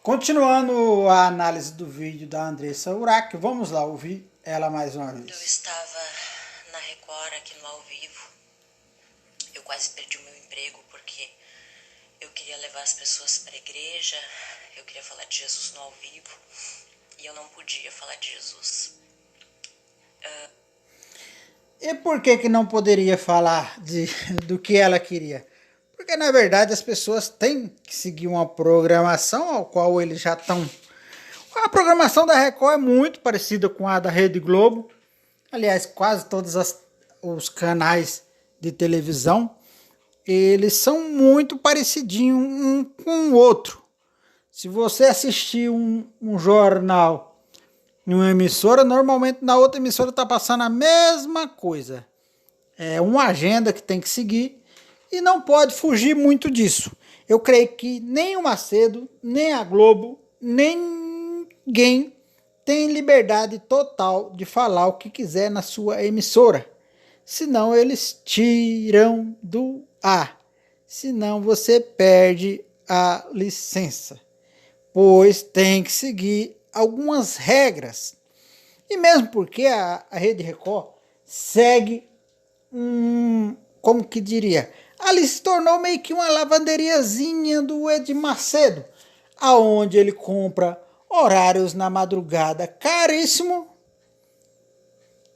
Continuando a análise do vídeo da Andressa Urach, vamos lá ouvir ela mais uma Eu vez. estava na Record aqui no Ao Vivo. Eu quase perdi o meu emprego porque eu queria levar as pessoas para a igreja, eu queria falar de Jesus no Ao Vivo e eu não podia falar de Jesus. E por que não poderia falar do que ela queria? Porque na verdade as pessoas têm que seguir uma programação ao qual eles já estão. A programação da Record é muito parecida com a da Rede Globo. Aliás, quase todos os canais de televisão, eles são muito parecidinhos um com o outro. Se você assistir um jornal em uma emissora, normalmente na outra emissora está passando a mesma coisa. É uma agenda que tem que seguir e não pode fugir muito disso. Eu creio que nem o Macedo, nem a Globo, nem ninguém tem liberdade total de falar o que quiser na sua emissora. Senão eles tiram do ar. Senão você perde a licença. Pois tem que seguir algumas regras. E mesmo porque a Rede Record segue como que diria, ali se tornou meio que uma lavanderiazinha do Edir Macedo, aonde ele compra horários na madrugada caríssimo,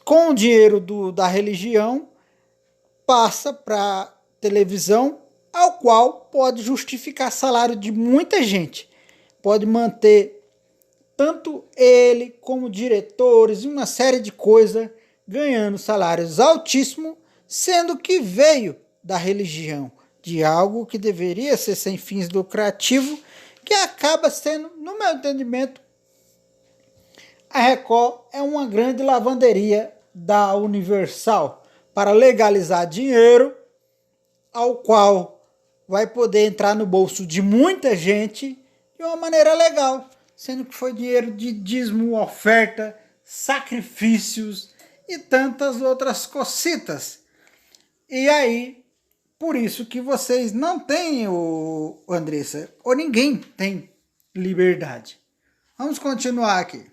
com o dinheiro da religião, passa para televisão, ao qual pode justificar salário de muita gente, pode manter tanto ele como diretores e uma série de coisas ganhando salários altíssimos, sendo que veio da religião, de algo que deveria ser sem fins lucrativos, que acaba sendo, no meu entendimento, a Record é uma grande lavanderia da Universal para legalizar dinheiro, ao qual vai poder entrar no bolso de muita gente de uma maneira legal, sendo que foi dinheiro de dízimo, oferta, sacrifícios e tantas outras cositas. E aí, por isso que vocês não têm, Andressa, ou ninguém tem liberdade. Vamos continuar aqui.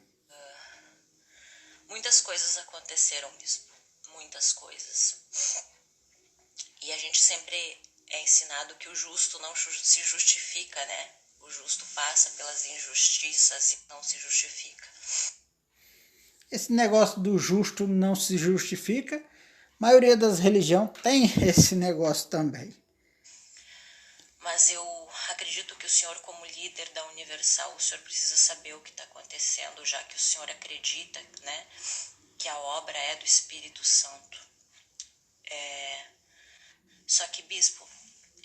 Muitas coisas aconteceram, bispo. Muitas coisas. E a gente sempre é ensinado que o justo não se justifica, né? O justo passa pelas injustiças e não se justifica. Esse negócio do justo não se justifica. A maioria das religiões tem esse negócio também. Mas eu acredito que o senhor, como líder da Universal, o senhor precisa saber o que está acontecendo, já que o senhor acredita, né, que a obra é do Espírito Santo. Só que, bispo,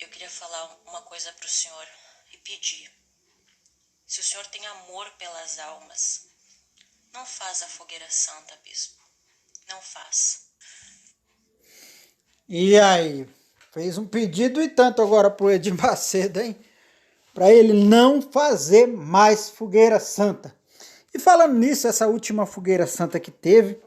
eu queria falar uma coisa para o senhor e pedir. Se o senhor tem amor pelas almas, não faz a fogueira santa, bispo. Não faz. E aí? Fez um pedido e tanto agora pro Edir Macedo, hein? Para ele não fazer mais fogueira santa. E falando nisso, essa última fogueira santa que teve,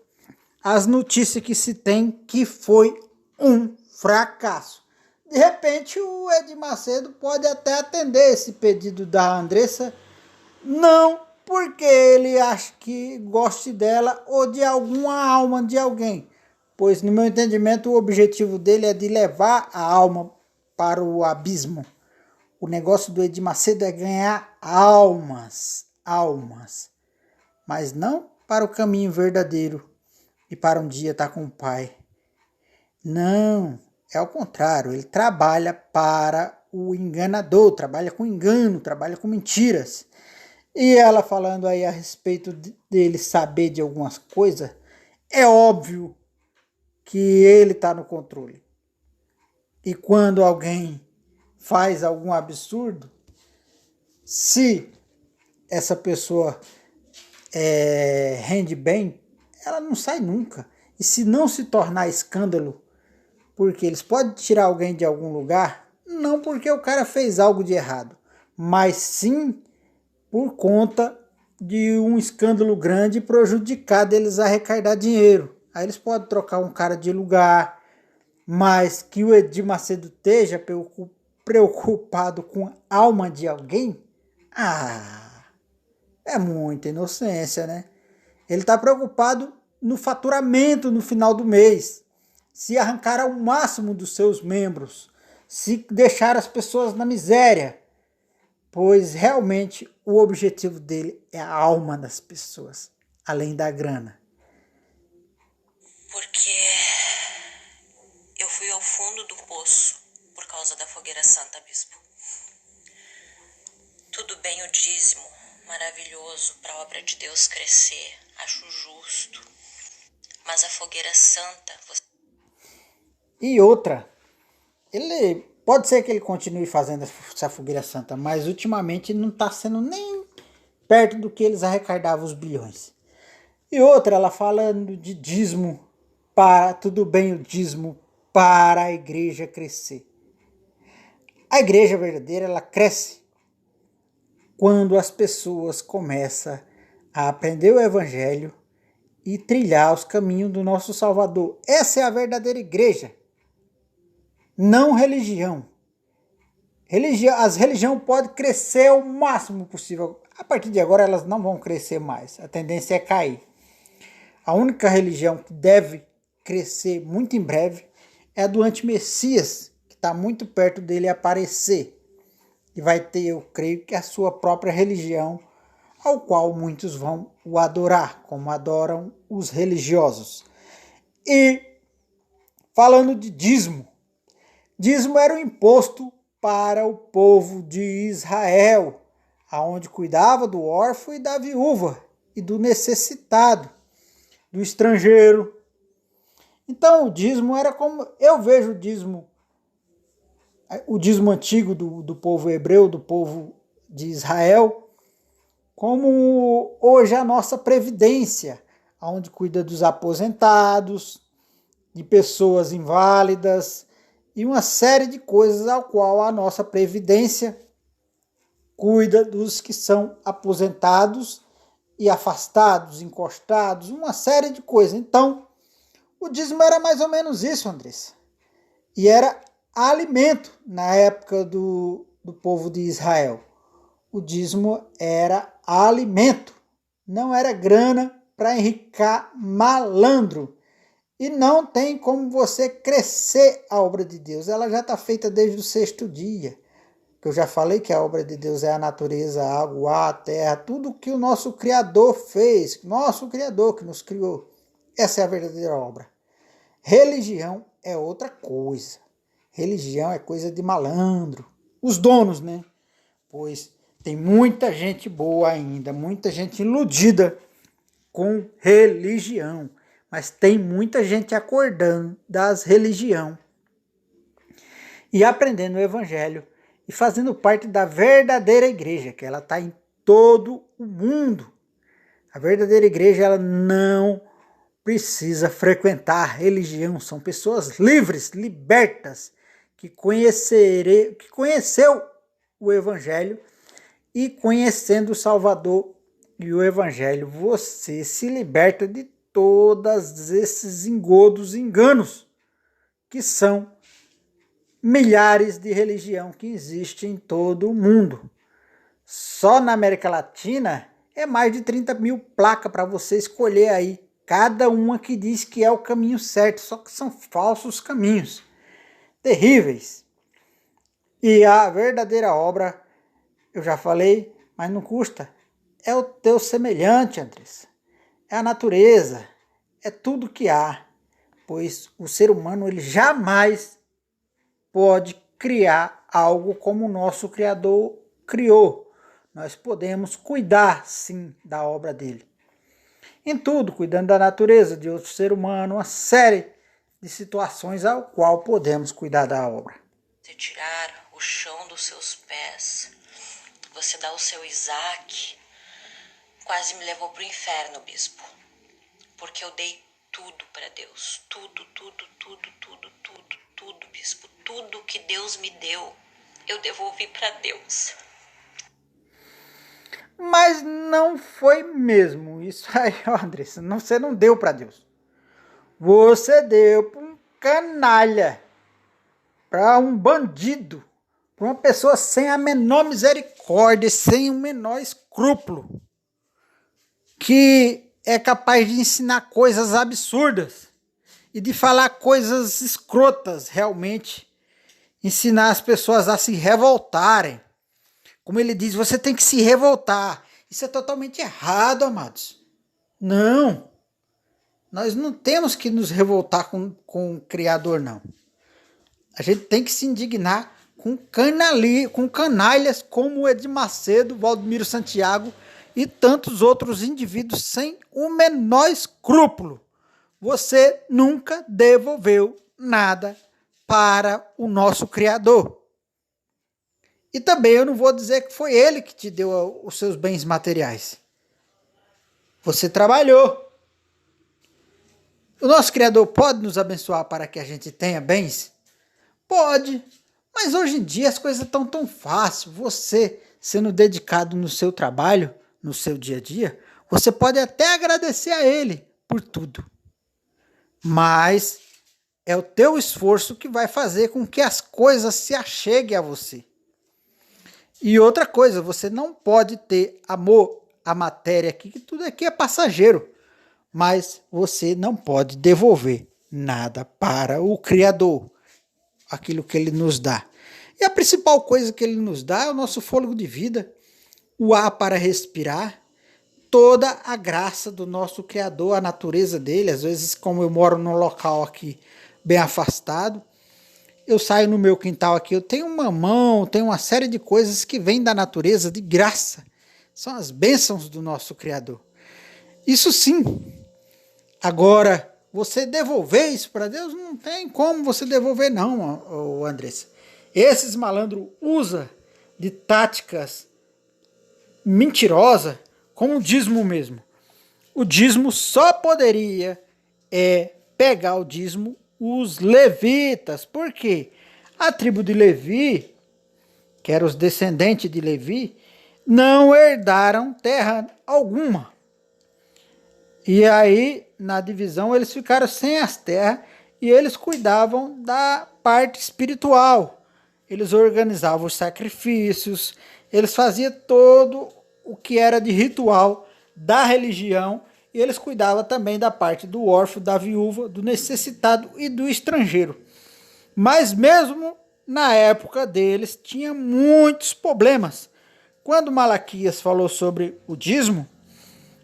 as notícias que se tem que foi um fracasso. De repente o Edir Macedo pode até atender esse pedido da Andressa, não porque ele acha que goste dela ou de alguma alma de alguém, pois no meu entendimento o objetivo dele é de levar a alma para o abismo. O negócio do Edir Macedo é ganhar almas, mas não para o caminho verdadeiro e para um dia estar com o Pai. Não, é ao contrário, ele trabalha para o enganador, trabalha com engano, trabalha com mentiras. E ela falando aí a respeito dele saber de algumas coisas, é óbvio que ele está no controle. E quando alguém faz algum absurdo, se essa pessoa rende bem, ela não sai nunca. E se não se tornar escândalo, porque eles podem tirar alguém de algum lugar, não porque o cara fez algo de errado, mas sim por conta de um escândalo grande e prejudicar deles arrecadar dinheiro. Aí eles podem trocar um cara de lugar, mas que o Edir Macedo esteja preocupado com a alma de alguém? É muita inocência, né? Ele está preocupado no faturamento no final do mês, se arrancar ao máximo dos seus membros, se deixar as pessoas na miséria, pois realmente o objetivo dele é a alma das pessoas, além da grana. Porque eu fui ao fundo do poço por causa da fogueira santa, bispo. Tudo bem o dízimo, maravilhoso para a obra de Deus crescer, acho justo. Mas a fogueira santa... E outra, ele pode ser que ele continue fazendo essa fogueira santa, mas ultimamente não está sendo nem perto do que eles arrecadavam os bilhões. E outra, ela falando de dízimo, para tudo bem o dízimo para a igreja crescer. A igreja verdadeira, ela cresce quando as pessoas começam a aprender o evangelho e trilhar os caminhos do nosso Salvador. Essa é a verdadeira igreja, não religião. As religiões podem crescer o máximo possível. A partir de agora elas não vão crescer mais, a tendência é cair. A única religião que deve crescer muito em breve é a do anti-Messias, que está muito perto dele aparecer. E vai ter, eu creio, que a sua própria religião, ao qual muitos vão o adorar, como adoram os religiosos. E falando de dízimo, dízimo era o imposto para o povo de Israel, aonde cuidava do órfão e da viúva, e do necessitado, do estrangeiro. Então o dízimo era como, eu vejo o dízimo antigo do povo hebreu, do povo de Israel, como hoje a nossa previdência, onde cuida dos aposentados, de pessoas inválidas e uma série de coisas ao qual a nossa previdência cuida dos que são aposentados e afastados, encostados, uma série de coisas. Então, o dízimo era mais ou menos isso, Andressa. E era alimento na época do povo de Israel. O dízimo era alimento, não era grana para enricar malandro. E não tem como você crescer a obra de Deus. Ela já está feita desde o sexto dia. Que eu já falei que a obra de Deus é a natureza, a água, o ar, a terra, tudo que o nosso Criador fez, nosso Criador que nos criou. Essa é a verdadeira obra. Religião é outra coisa. Religião é coisa de malandro. Os donos, né? Pois tem muita gente boa ainda, muita gente iludida com religião. Mas tem muita gente acordando das religiões e aprendendo o evangelho e fazendo parte da verdadeira igreja, que ela está em todo o mundo. A verdadeira igreja, ela não precisa frequentar a religião. São pessoas livres, libertas, que conheceu o evangelho e conhecendo o Salvador e o evangelho, você se liberta de todos esses engodos, enganos, que são milhares de religiões que existem em todo o mundo. Só na América Latina é mais de 30 mil placas para você escolher aí, cada uma que diz que é o caminho certo, só que são falsos caminhos, terríveis. E a verdadeira obra, eu já falei, mas não custa, é o teu semelhante, Andressa. É a natureza, é tudo que há, pois o ser humano ele jamais pode criar algo como o nosso Criador criou. Nós podemos cuidar, sim, da obra dele. Em tudo, cuidando da natureza, de outro ser humano, uma série de situações ao qual podemos cuidar da obra. Você tirar o chão dos seus pés, você dá o seu Isaac, quase me levou para o inferno, bispo. Porque eu dei tudo para Deus. Tudo, bispo. Tudo que Deus me deu, eu devolvi para Deus. Mas não foi mesmo isso aí, Andressa. Você não deu para Deus. Você deu para um canalha, para um bandido, para uma pessoa sem a menor misericórdia, sem o menor escrúpulo. que é capaz de ensinar coisas absurdas e de falar coisas escrotas realmente, ensinar as pessoas a se revoltarem. Como ele diz, você tem que se revoltar. Isso é totalmente errado, amados. Não. Nós não temos que nos revoltar com o Criador, não. A gente tem que se indignar com canalhas como Edir Macedo, Valdemiro Santiago e tantos outros indivíduos sem o menor escrúpulo. Você nunca devolveu nada para o nosso Criador. E também eu não vou dizer que foi ele que te deu os seus bens materiais. Você trabalhou. O nosso Criador pode nos abençoar para que a gente tenha bens? Pode. Mas hoje em dia as coisas estão tão fáceis. Você, sendo dedicado no seu trabalho, no seu dia a dia, você pode até agradecer a ele por tudo. Mas é o teu esforço que vai fazer com que as coisas se acheguem a você. E outra coisa, você não pode ter amor à matéria aqui, que tudo aqui é passageiro. Mas você não pode devolver nada para o Criador, aquilo que ele nos dá. E a principal coisa que ele nos dá é o nosso fôlego de vida, o ar para respirar, toda a graça do nosso Criador, a natureza dele. Às vezes, como eu moro num local aqui bem afastado, eu saio no meu quintal aqui, eu tenho um mamão, tenho uma série de coisas que vêm da natureza de graça. São as bênçãos do nosso Criador. Isso sim. Agora, você devolver isso para Deus, não tem como você devolver não, Andressa. Esses malandros usam de táticas mentirosas, como o dízimo mesmo. O dízimo só poderia pegar o dízimo os levitas. Por quê? A tribo de Levi, que eram os descendentes de Levi, não herdaram terra alguma. E aí, na divisão, eles ficaram sem as terras e eles cuidavam da parte espiritual. Eles organizavam os sacrifícios, eles faziam todo o que era de ritual da religião e eles cuidavam também da parte do órfão, da viúva, do necessitado e do estrangeiro. Mas mesmo na época deles, tinha muitos problemas. Quando Malaquias falou sobre o dízimo,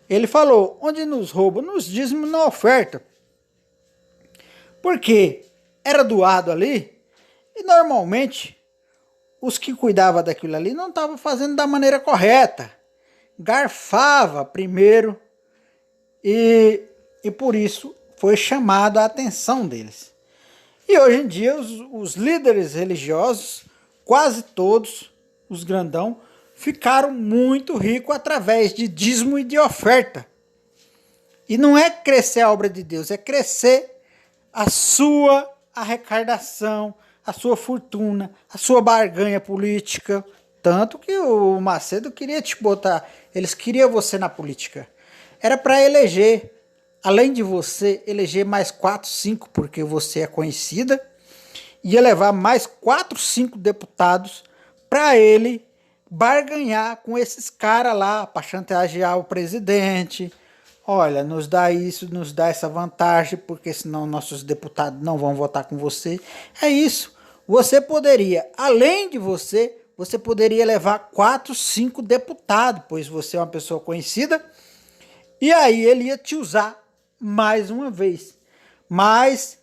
ele falou, onde nos roubam? Nos dízimos na oferta. Porque era doado ali, e normalmente os que cuidavam daquilo ali não estavam fazendo da maneira correta. Garfava primeiro, e por isso foi chamada a atenção deles. E hoje em dia os líderes religiosos, quase todos, os grandão, ficaram muito ricos através de dízimo e de oferta. E não é crescer a obra de Deus, é crescer a sua arrecadação, a sua fortuna, a sua barganha política. Tanto que o Macedo queria te botar, eles queriam você na política. Era para eleger, além de você, eleger mais 4, 5, porque você é conhecida, ia levar mais 4, 5 deputados para ele barganhar com esses caras lá, para chantagear o presidente. Olha, nos dá isso, nos dá essa vantagem, porque senão nossos deputados não vão votar com você. É isso. Você poderia, além de você poderia levar 4, 5 deputados, pois você é uma pessoa conhecida, e aí ele ia te usar mais uma vez. Mas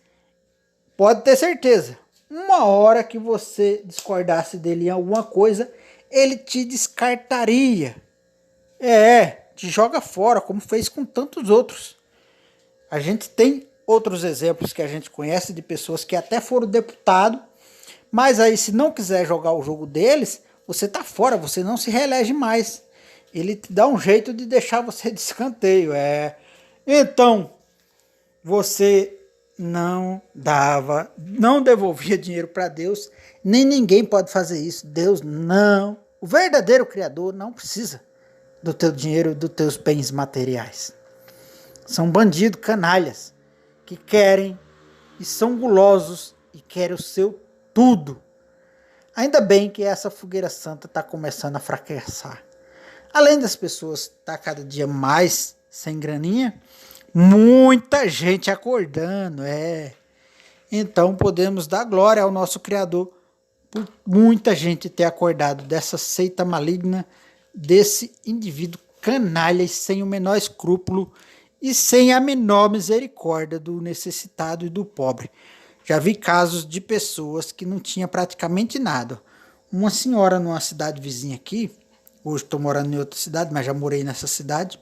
pode ter certeza, uma hora que você discordasse dele em alguma coisa, ele te descartaria. Te joga fora, como fez com tantos outros. A gente tem outros exemplos que a gente conhece de pessoas que até foram deputado, mas aí se não quiser jogar o jogo deles, você tá fora, você não se reelege mais. Ele te dá um jeito de deixar você de escanteio. Então, você não devolvia dinheiro para Deus, nem ninguém pode fazer isso. Deus não. O verdadeiro Criador não precisa do teu dinheiro, dos teus bens materiais. São bandidos, canalhas, que querem e são gulosos e querem o seu tudo. Ainda bem que essa fogueira santa está começando a fracassar. Além das pessoas estar cada dia mais sem graninha, muita gente acordando, Então podemos dar glória ao nosso Criador por muita gente ter acordado dessa seita maligna, desse indivíduo canalha e sem o menor escrúpulo e sem a menor misericórdia do necessitado e do pobre. Já vi casos de pessoas que não tinham praticamente nada. Uma senhora numa cidade vizinha aqui, hoje estou morando em outra cidade, mas já morei nessa cidade,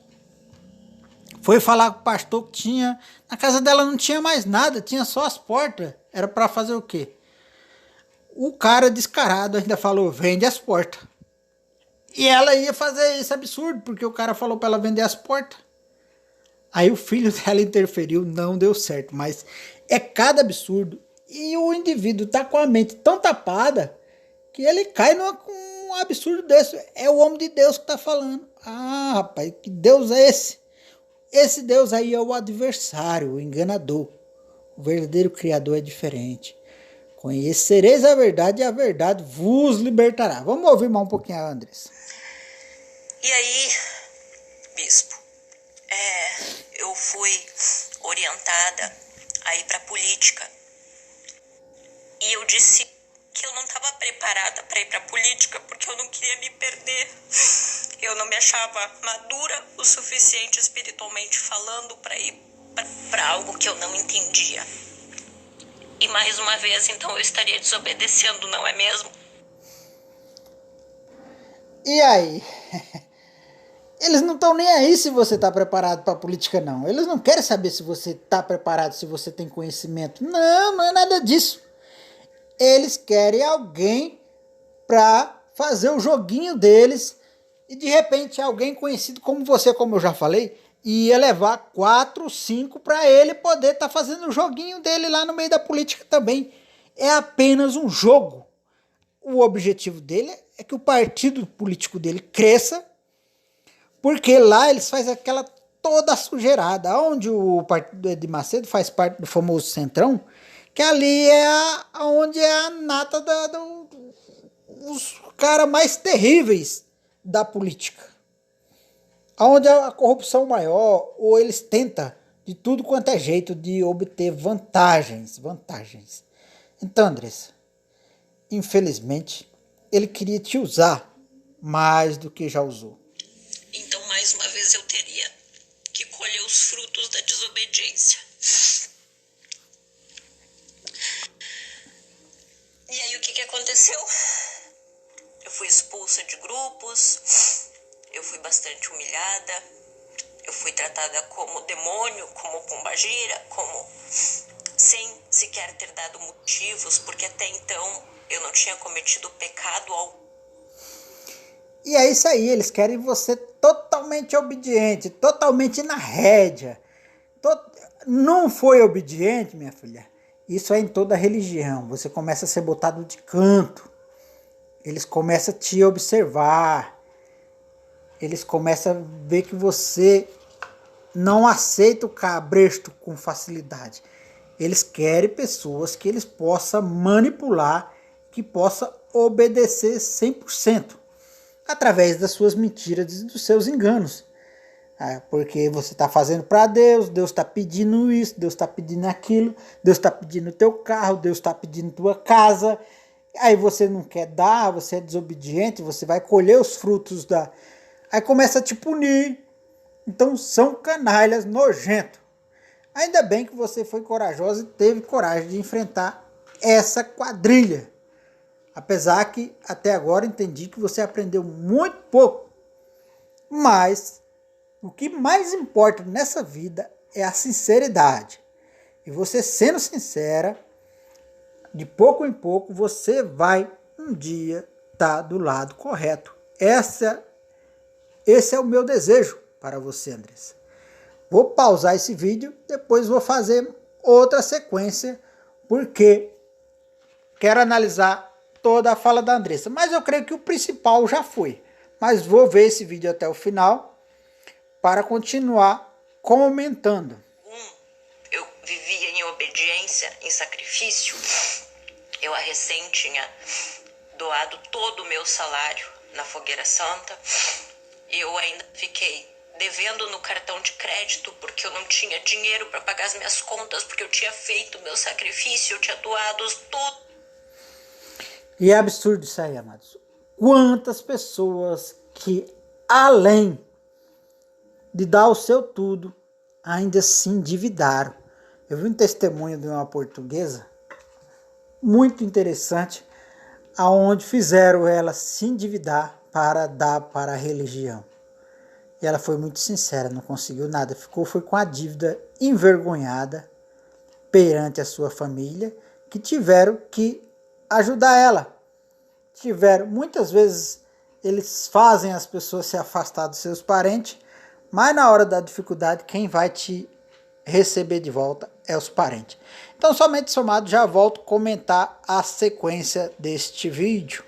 foi falar com o pastor que tinha, na casa dela não tinha mais nada, tinha só as portas. Era para fazer o quê? O cara descarado ainda falou, vende as portas. E ela ia fazer esse absurdo, porque o cara falou para ela vender as portas. Aí o filho dela interferiu, não deu certo, mas é cada absurdo. E o indivíduo tá com a mente tão tapada que ele cai num absurdo desse. É o homem de Deus que tá falando. Ah, rapaz, que Deus é esse? Esse Deus aí é o adversário, o enganador. O verdadeiro Criador é diferente. Conhecereis a verdade e a verdade vos libertará. Vamos ouvir mais um pouquinho a Andressa. E aí, bispo, eu fui orientada a ir para política. E eu disse que eu não estava preparada para ir para política porque eu não queria me perder. Eu não me achava madura o suficiente espiritualmente falando para ir para algo que eu não entendia. E mais uma vez, então, eu estaria desobedecendo, não é mesmo? E aí? Eles não estão nem aí se você está preparado para a política, não. Eles não querem saber se você está preparado, se você tem conhecimento. Não, não é nada disso. Eles querem alguém para fazer o joguinho deles e de repente alguém conhecido como você, como eu já falei, ia levar 4, 5 para ele poder estar fazendo o joguinho dele lá no meio da política também. É apenas um jogo. O objetivo dele é que o partido político dele cresça, porque lá eles fazem aquela toda sujeirada, onde o partido Edir Macedo faz parte do famoso Centrão, que ali é onde é a nata dos caras mais terríveis da política. Onde a corrupção maior, ou eles tentam de tudo quanto é jeito de obter vantagens. Então, Andressa, infelizmente, ele queria te usar mais do que já usou. Então, mais uma vez, eu teria que colher os frutos da desobediência. E aí, o que aconteceu? Eu fui expulsa de grupos, eu fui bastante humilhada, eu fui tratada como demônio, como pombagira, como sem sequer ter dado motivos, porque até então eu não tinha cometido pecado algum. E é isso aí, eles querem você totalmente obediente, totalmente na rédea. Não foi obediente, minha filha? Isso é em toda religião. Você começa a ser botado de canto. Eles começam a te observar. Eles começam a ver que você não aceita o cabresto com facilidade. Eles querem pessoas que eles possam manipular, que possam obedecer 100%. Através das suas mentiras e dos seus enganos. Porque você está fazendo para Deus, Deus está pedindo isso, Deus está pedindo aquilo, Deus está pedindo teu carro, Deus está pedindo tua casa. Aí você não quer dar, você é desobediente, você vai colher os frutos da... Aí começa a te punir. Então são canalhas nojentos. Ainda bem que você foi corajosa e teve coragem de enfrentar essa quadrilha. Apesar que até agora entendi que você aprendeu muito pouco. Mas o que mais importa nessa vida é a sinceridade. E você sendo sincera, de pouco em pouco você vai um dia estar do lado correto. Esse é o meu desejo para você, Andressa. Vou pausar esse vídeo, depois vou fazer outra sequência, porque quero analisar toda a fala da Andressa. Mas eu creio que o principal já foi. Mas vou ver esse vídeo até o final para continuar comentando. Eu vivia em obediência, em sacrifício. Eu a recém tinha doado todo o meu salário na Fogueira Santa. Eu ainda fiquei devendo no cartão de crédito porque eu não tinha dinheiro para pagar as minhas contas, porque eu tinha feito meu sacrifício, eu tinha doado tudo. E é absurdo isso aí, amados. Quantas pessoas que, além de dar o seu tudo, ainda se endividaram. Eu vi um testemunho de uma portuguesa muito interessante, aonde fizeram ela se endividar para dar para a religião. E ela foi muito sincera, não conseguiu nada, foi com a dívida envergonhada perante a sua família, que tiveram que ajudar ela. Muitas vezes eles fazem as pessoas se afastar dos seus parentes, mas na hora da dificuldade, quem vai te receber de volta é os parentes. Então, somente somado, já volto a comentar a sequência deste vídeo.